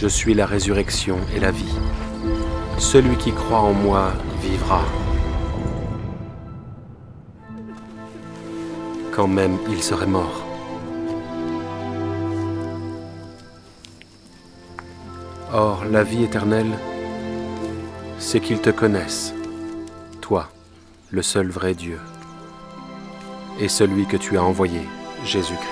Je suis la résurrection et la vie. Celui qui croit en moi vivra, quand même il serait mort. Or, la vie éternelle, c'est qu'ils te connaissent, toi, le seul vrai Dieu, et celui que tu as envoyé, Jésus-Christ.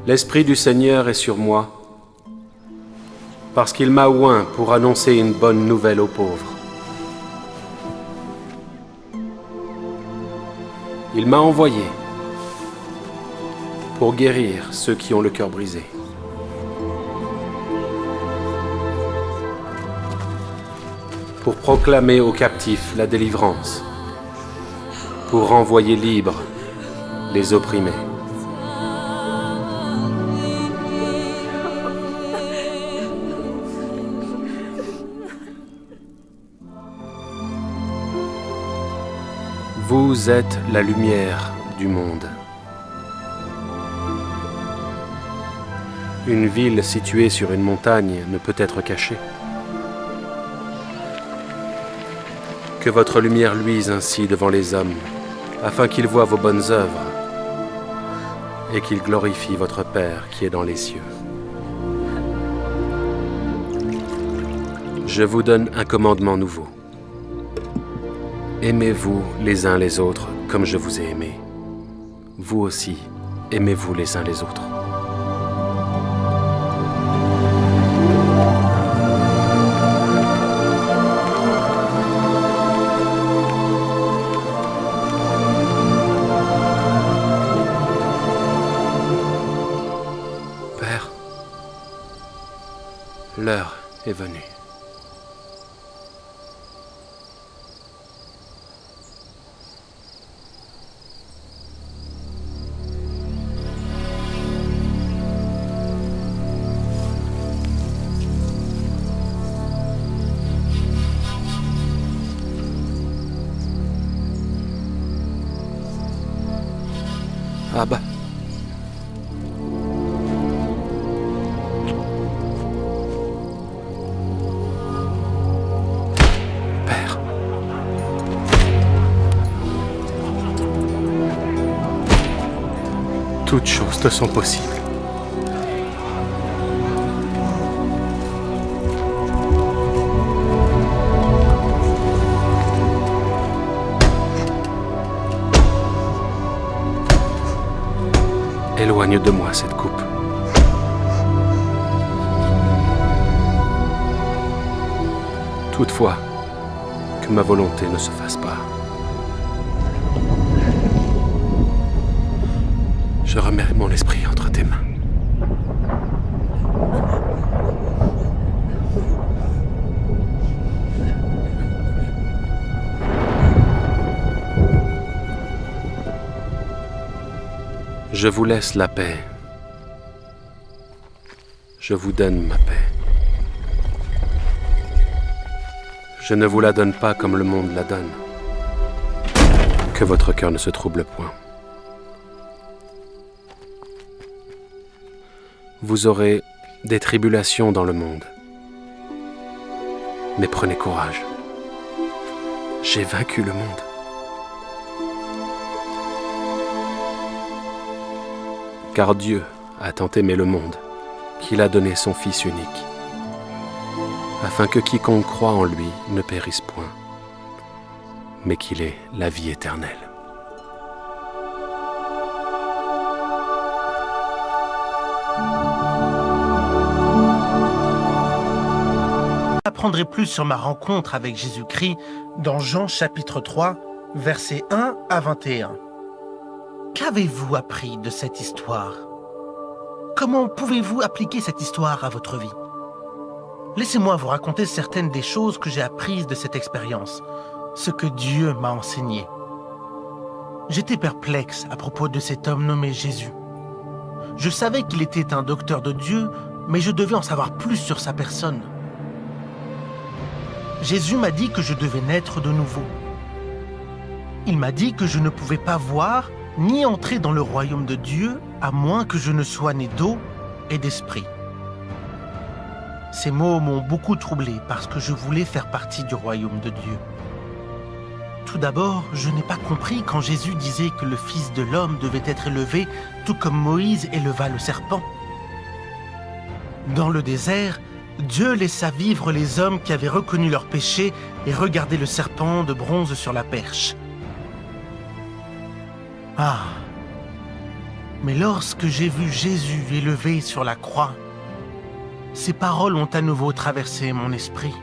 L'Esprit du Seigneur est sur moi, parce qu'il m'a oint pour annoncer une bonne nouvelle aux pauvres. Il m'a envoyé pour guérir ceux qui ont le cœur brisé, pour proclamer aux captifs la délivrance, pour renvoyer libres les opprimés. Vous êtes la lumière du monde. Une ville située sur une montagne ne peut être cachée. Que votre lumière luise ainsi devant les hommes, afin qu'ils voient vos bonnes œuvres et qu'ils glorifient votre Père qui est dans les cieux. Je vous donne un commandement nouveau. Aimez-vous les uns les autres comme je vous ai aimé. Vous aussi, aimez-vous les uns les autres. Père, l'heure est venue. Abba. Père. Toutes choses te sont possibles. Éloigne de moi cette coupe. Toutefois, que ma volonté ne se fasse pas. Je remets mon esprit entre tes mains. Je vous laisse la paix. Je vous donne ma paix. Je ne vous la donne pas comme le monde la donne. Que votre cœur ne se trouble point. Vous aurez des tribulations dans le monde. Mais prenez courage. J'ai vaincu le monde. Car Dieu a tant aimé le monde qu'il a donné son Fils unique, afin que quiconque croit en lui ne périsse point, mais qu'il ait la vie éternelle. Apprendrez plus sur ma rencontre avec Jésus-Christ dans Jean chapitre 3, versets 1 à 21. Qu'avez-vous appris de cette histoire? Comment pouvez-vous appliquer cette histoire à votre vie? Laissez-moi vous raconter certaines des choses que j'ai apprises de cette expérience, ce que Dieu m'a enseigné. J'étais perplexe à propos de cet homme nommé Jésus. Je savais qu'il était un docteur de Dieu, mais je devais en savoir plus sur sa personne. Jésus m'a dit que je devais naître de nouveau. Il m'a dit que je ne pouvais pas voir ni entrer dans le royaume de Dieu à moins que je ne sois né d'eau et d'esprit. Ces mots m'ont beaucoup troublé parce que je voulais faire partie du royaume de Dieu. Tout d'abord, je n'ai pas compris quand Jésus disait que le Fils de l'homme devait être élevé tout comme Moïse éleva le serpent. Dans le désert, Dieu laissa vivre les hommes qui avaient reconnu leur péché et regardé le serpent de bronze sur la perche. Ah! Mais lorsque j'ai vu Jésus élevé sur la croix, ces paroles ont à nouveau traversé mon esprit.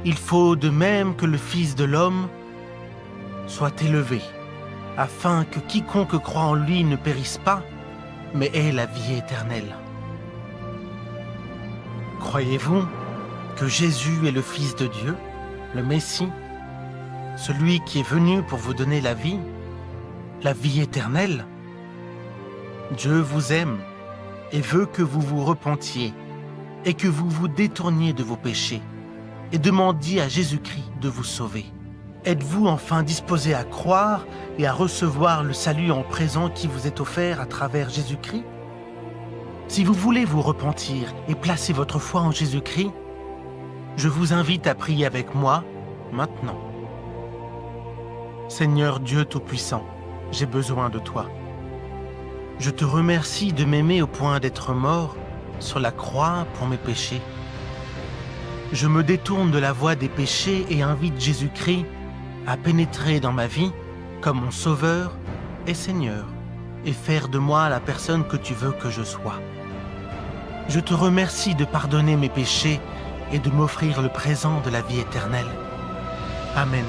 Il faut de même que le Fils de l'homme soit élevé, afin que quiconque croit en lui ne périsse pas, mais ait la vie éternelle. Croyez-vous que Jésus est le Fils de Dieu, le Messie, celui qui est venu pour vous donner la vie éternelle? Dieu vous aime et veut que vous vous repentiez et que vous vous détourniez de vos péchés et demandiez à Jésus-Christ de vous sauver. Êtes-vous enfin disposé à croire et à recevoir le salut en présent qui vous est offert à travers Jésus-Christ? Si vous voulez vous repentir et placer votre foi en Jésus-Christ, je vous invite à prier avec moi maintenant. Seigneur Dieu Tout-Puissant, j'ai besoin de toi. Je te remercie de m'aimer au point d'être mort sur la croix pour mes péchés. Je me détourne de la voie des péchés et invite Jésus-Christ à pénétrer dans ma vie comme mon Sauveur et Seigneur et faire de moi la personne que tu veux que je sois. Je te remercie de pardonner mes péchés et de m'offrir le présent de la vie éternelle. Amen.